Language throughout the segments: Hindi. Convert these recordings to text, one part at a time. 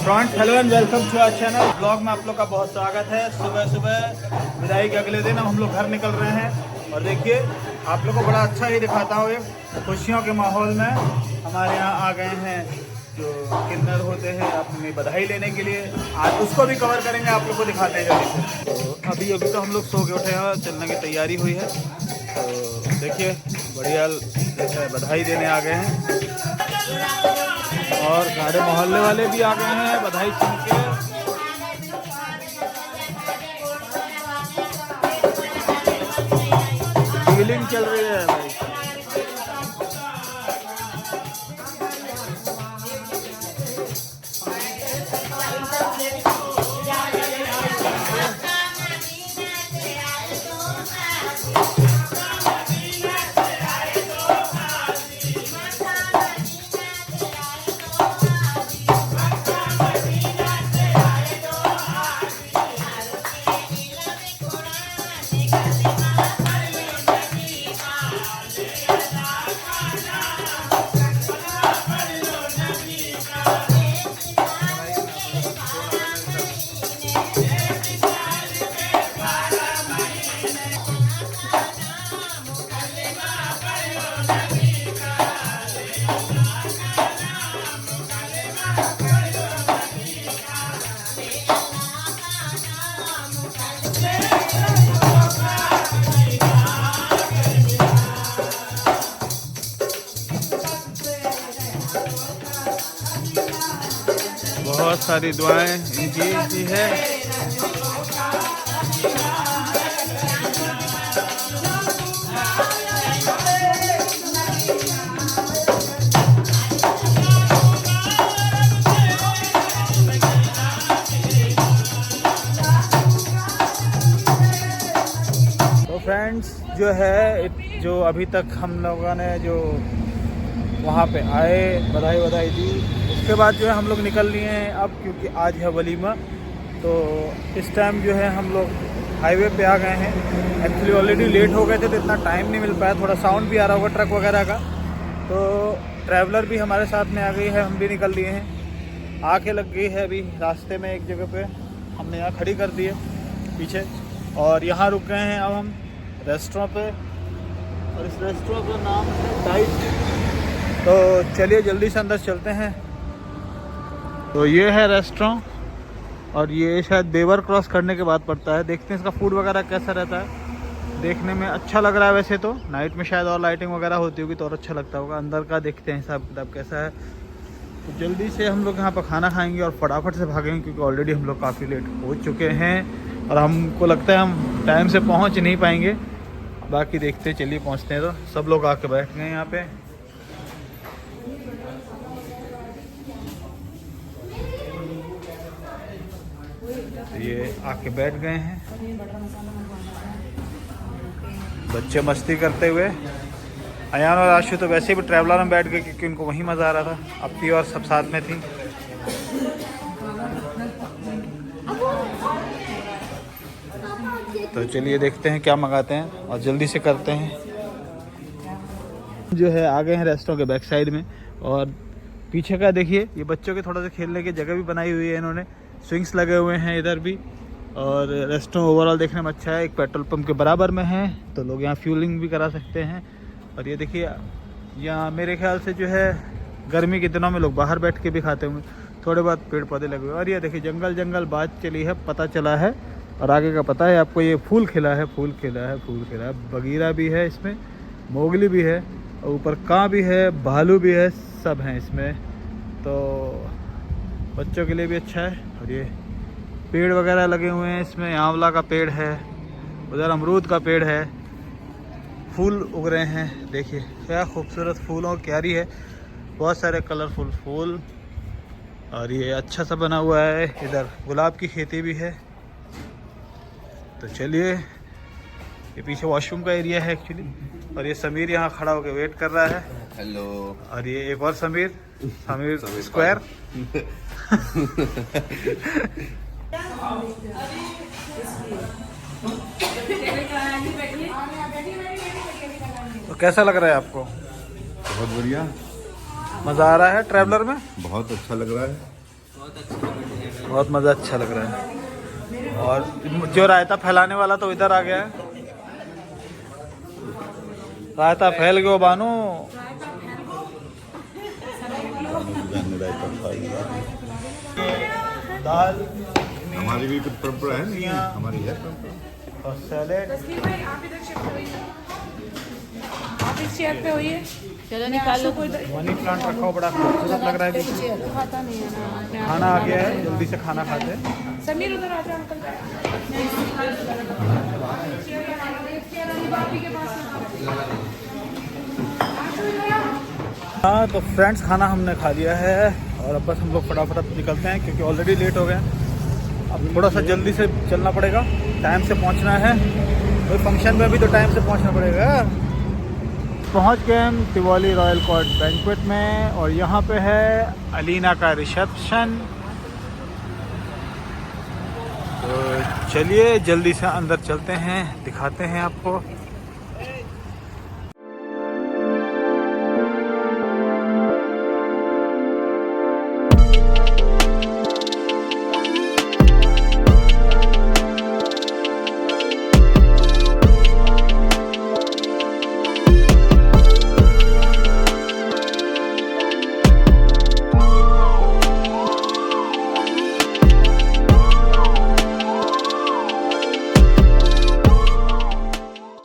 Front hello and welcome to our channel. Blog में आप लोग का बहुत स्वागत है। सुबह सुबह विदाई के अगले दिन हम लोग घर निकल रहे हैं और देखिए आप लोग को बड़ा अच्छा ही दिखाता हूँ। एक खुशियों के माहौल में हमारे यहाँ आ गए हैं जो किन्नर होते हैं अपनी बधाई लेने के लिए। आज उसको भी कवर करेंगे, आप लोग को दिखाते हैं जल्दी। तो अभी तो हम लोग सो के उठे हैं, चलने की तैयारी हुई है। तो देखिए बढ़िया बधाई देने आ गए हैं और सारे मोहल्ले वाले भी आ गए हैं बधाई सुन के। फीलिंग चल रही है भाई। बहुत सारी दुआएं इनकी है। तो फ्रेंड्स जो है, जो अभी तक हम लोगों ने जो वहाँ पे आए बधाई दी, उसके बाद जो है हम लोग निकल लिए हैं अब, क्योंकि आज है वलीमा। तो इस टाइम जो है हम लोग हाईवे पे आ गए हैं। एक्चुअली ऑलरेडी लेट हो गए थे तो इतना टाइम नहीं मिल पाया, थोड़ा साउंड भी आ रहा होगा ट्रक वगैरह का। तो ट्रैवलर भी हमारे साथ में आ गई है, हम भी निकल लिए हैं। आके लग गई है अभी रास्ते में एक जगह पे, हमने यहाँ खड़ी कर दी है पीछे, और यहाँ रुक गए हैं अब हम रेस्टोरेंट पे। और इस रेस्टोरेंट का नाम है डाइट। तो चलिए जल्दी से अंदर चलते हैं। तो ये है रेस्टोरेंट और ये शायद बेवर क्रॉस करने के बाद पड़ता है। देखते हैं इसका फूड वगैरह कैसा रहता है। देखने में अच्छा लग रहा है वैसे तो, नाइट में शायद और लाइटिंग वगैरह होती होगी तो और अच्छा लगता होगा। अंदर का देखते हैं हिसाब किताब कैसा है। तो जल्दी से हम लोग यहाँ पर खाना खाएंगे और फटाफट से भागेंगे, क्योंकि ऑलरेडी हम लोग काफ़ी लेट हो चुके हैं और हमको लगता है हम टाइम से पहुँच नहीं पाएंगे। बाकी देखते चलिए पहुँचते हैं। तो सब लोग आके बैठ गए यहाँ पे। ये आके बैठ गए हैं बच्चे मस्ती करते हुए। अयान और आशु तो वैसे भी ट्रैवलर में बैठ गए क्योंकि उनको वहीं मज़ा आ रहा था। अपी और सब साथ में थी। तो चलिए देखते हैं क्या मंगाते हैं और जल्दी से करते हैं। जो है आ गए हैं रेस्टोरेंट के बैक साइड में, और पीछे का देखिए ये बच्चों के थोड़ा सा खेलने की जगह भी बनाई हुई है इन्होंने। स्विंग्स लगे हुए हैं इधर भी, और रेस्टोरेंट ओवरऑल देखने में अच्छा है। एक पेट्रोल पंप के बराबर में है तो लोग यहाँ फ्यूलिंग भी करा सकते हैं। और ये देखिए यहाँ मेरे ख्याल से जो है गर्मी के दिनों में लोग बाहर बैठ के भी खाते होंगे। थोड़े बहुत पेड़ पौधे लगे हुए। और ये देखिए जंगल बात चली है, पता चला है। और आगे का पता है आपको, ये फूल खिला है। बगीरा भी है इसमें, मोगली भी है, और ऊपर कां भी है, भालू भी है, सब हैं इसमें। तो बच्चों के लिए भी अच्छा है। और ये पेड़ वगैरह लगे हुए हैं इसमें। आंवला का पेड़ है, उधर अमरूद का पेड़ है, फूल उग रहे हैं। देखिए क्या खूबसूरत फूलों की क्यारी है, बहुत सारे कलरफुल फूल। और ये अच्छा सा बना हुआ है। इधर गुलाब की खेती भी है। तो चलिए, ये पीछे वॉशरूम का एरिया है एक्चुअली। और ये समीर यहाँ खड़ा होकर वेट कर रहा है। हेलो। और ये एक और समीर स्क्वायर। तो कैसा लग रहा है आपको? बहुत बढ़िया, मज़ा आ रहा है ट्रैवलर में? बहुत अच्छा लग रहा है। बहुत मज़ा अच्छा लग रहा है। और जो रायता फैलाने वाला तो इधर आ गया है। रायता फैल गया बानो। दाल हमारी भी कुछ परंपरा है नहीं, हमारी है परंपरा। और सैलेड। आप इस चेयर पे होइए। चलो निकालो। मनी प्लांट रखा हो, बड़ा खूबसूरत लग रहा है। खाता नहीं है ना। खाना आ गया है, जल्दी से खाना खाते हैं। समीर उधर आ जाओ अंकल। हाँ तो फ्रेंड्स, खाना हमने खा लिया है और अब बस हम लोग फटाफट निकलते हैं क्योंकि ऑलरेडी लेट हो गए। अब थोड़ा सा जल्दी से चलना पड़ेगा, टाइम से पहुंचना है। कोई फंक्शन में भी तो टाइम से पहुंचना पड़ेगा। पहुंच गए हम तिवाली रॉयल कोर्ट बैंक्वेट में और यहाँ पे है अलीना का रिसेप्शन। तो चलिए जल्दी से अंदर चलते हैं, दिखाते हैं आपको।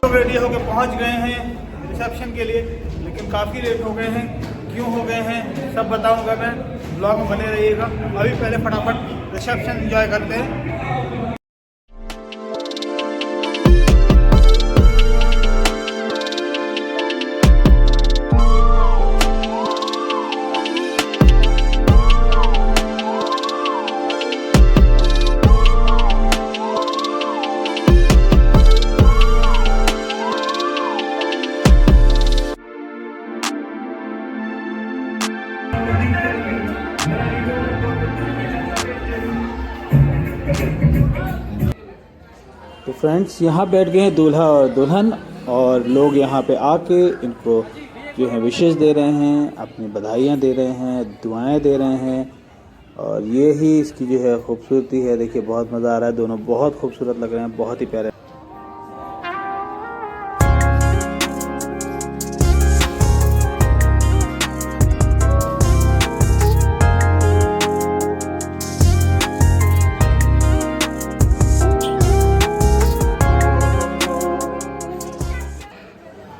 रेडी होकर पहुंच गए हैं रिसेप्शन के लिए, लेकिन काफ़ी लेट हो गए हैं। क्यों हो गए हैं सब बताऊंगा मैं, ब्लॉग में बने रहिएगा। अभी पहले फटाफट रिसेप्शन एंजॉय करते हैं। तो फ्रेंड्स, यहाँ बैठ गए हैं दूल्हा और दुल्हन और लोग यहाँ पे आके इनको जो है विशेष दे रहे हैं, अपनी बधाइयाँ दे रहे हैं, दुआएं दे रहे हैं। और ये ही इसकी जो है खूबसूरती है। देखिए बहुत मज़ा आ रहा है, दोनों बहुत खूबसूरत लग रहे हैं, बहुत ही प्यारे।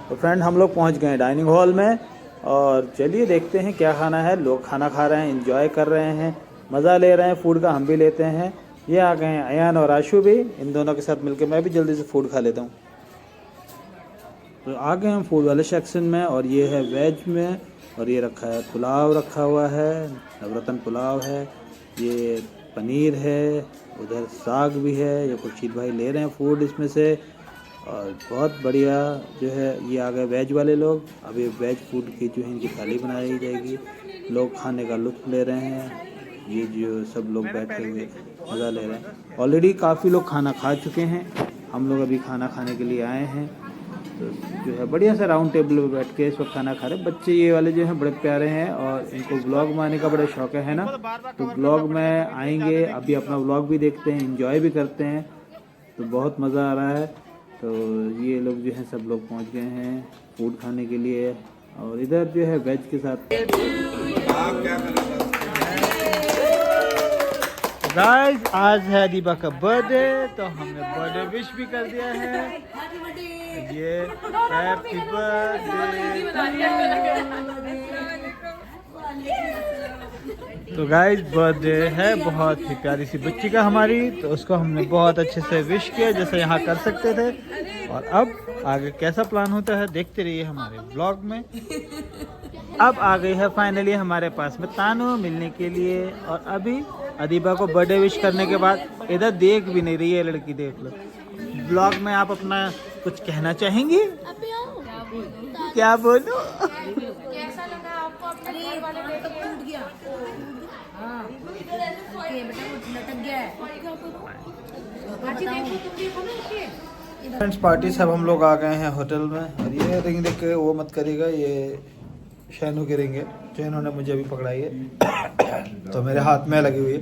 तो फ्रेंड, हम लोग पहुंच गए हैं डाइनिंग हॉल में और चलिए देखते हैं क्या खाना है। लोग खाना खा रहे हैं, एंजॉय कर रहे हैं, मज़ा ले रहे हैं फूड का, हम भी लेते हैं। ये आ गए हैं अयान और आशु भी, इन दोनों के साथ मिलकर मैं भी जल्दी से फूड खा लेता हूँ। तो आ गए हम फूड वाले सेक्शन में और ये है वेज में। और ये रखा है पुलाव, रखा हुआ है नवरत्न पुलाव है, ये पनीर है, उधर साग भी है। ये खुर्शीद भाई ले रहे हैं फूड इसमें से और बहुत बढ़िया जो है। ये आ गए वेज वाले लोग। अभी वेज फूड की जो है इनकी थाली बनाई जाएगी, लोग खाने का लुत्फ ले रहे हैं। ये जो सब लोग बैठे हुए मज़ा ले रहे हैं। ऑलरेडी काफ़ी लोग खाना खा चुके हैं, हम लोग अभी खाना खाने के लिए आए हैं। तो जो है बढ़िया से राउंड टेबल पे बैठ के इस वक्त खाना खा रहे हैं। बच्चे ये वाले जो हैं बड़े प्यारे हैं और इनको व्लॉग में आने का बड़ा शौक है ना, तो व्लॉग में आएंगे। अभी अपना व्लॉग भी देखते हैं, एंजॉय भी करते हैं, तो बहुत मज़ा आ रहा है। तो ये लोग जो हैं सब लोग पहुंच गए हैं फूड खाने के लिए और इधर जो है वेज के साथ। गाइस, आज है दीपा का बर्थडे, तो हमने बर्थडे विश भी कर दिया है। ये हैप्पी बर्थडे। तो गाइस, बर्थडे है बहुत ही प्यारी सी बच्ची का हमारी, तो उसको हमने बहुत अच्छे से विश किया जैसे यहाँ कर सकते थे। और अब आगे कैसा प्लान होता है देखते रहिए हमारे ब्लॉग में। अब आ गई है फाइनली हमारे पास में तानू मिलने के लिए। और अभी अदीबा को बर्थडे विश करने के बाद इधर देख भी नहीं रही है लड़की, देख लो। ब्लॉग में आप अपना कुछ कहना चाहेंगी? क्या बोलूं? कैसा लगा आपको अपने घर वाले टूट गया? हाँ, लटक गया है। फ्रेंड्स, पार्टी सब हम लोग आ गए हैं होटल में और ये रिंग देख के वो मत करिएगा, ये शैनू के रिंग है जो इन्होंने मुझे अभी पकड़ाई है तो मेरे हाथ में लगी हुई है।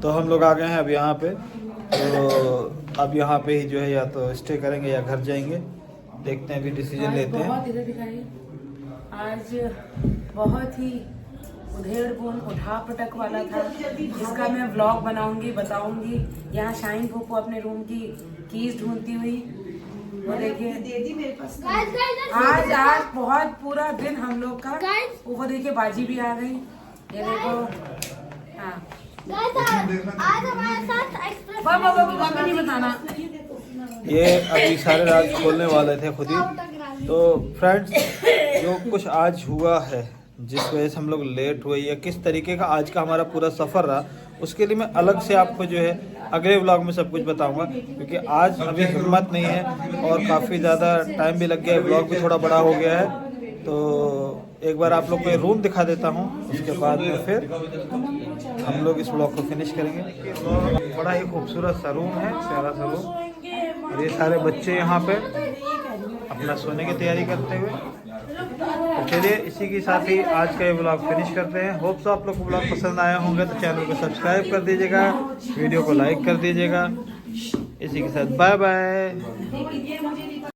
तो हम लोग आ गए हैं अब यहाँ पे, तो अब यहाँ पे ही जो है या तो स्टे करेंगे या घर जाएंगे, देखते हैं, अभी डिसीजन लेते हैं। बहुत इधर दिखाइए, आज बहुत ही उधेड़बुन उठा पटक वाला था, जिसका मैं व्लॉग बनाऊंगी, बताऊंगी। यहाँ शाइन पोपो अपने रूम की कीज ढूंढती हुई, वो देखिए आज बहुत पूरा दिन हम लोग का। वो देखिए बाजी भी आ गई, ये देखो। हाँ आज हमारे साथ एक्सप्रेस बाबा नहीं बताना। ये अभी सारे राज खोलने वाले थे खुद ही। तो फ्रेंड्स, जो कुछ आज हुआ है, जिस वजह से हम लोग लेट हुए या किस तरीके का आज का हमारा पूरा सफ़र रहा, उसके लिए मैं अलग से आपको जो है अगले व्लॉग में सब कुछ बताऊंगा, क्योंकि आज अभी हिम्मत नहीं है और काफ़ी ज़्यादा टाइम भी लग गया है, व्लॉग भी थोड़ा बड़ा हो गया है। तो एक बार आप लोग को रूम दिखा देता हूँ, उसके बाद में फिर हम लोग इस व्लॉग को फिनिश करेंगे। बड़ा ही खूबसूरत सा रूम है, प्यारा सा रूम, और ये सारे बच्चे यहाँ पे अपना सोने की तैयारी करते हुए। तो चलिए इसी के साथ ही आज का ये ब्लॉग फिनिश करते हैं। होप सो आप लोग को ब्लॉग पसंद आया होंगे, तो चैनल को सब्सक्राइब कर दीजिएगा, वीडियो को लाइक कर दीजिएगा। इसी के साथ बाय बाय।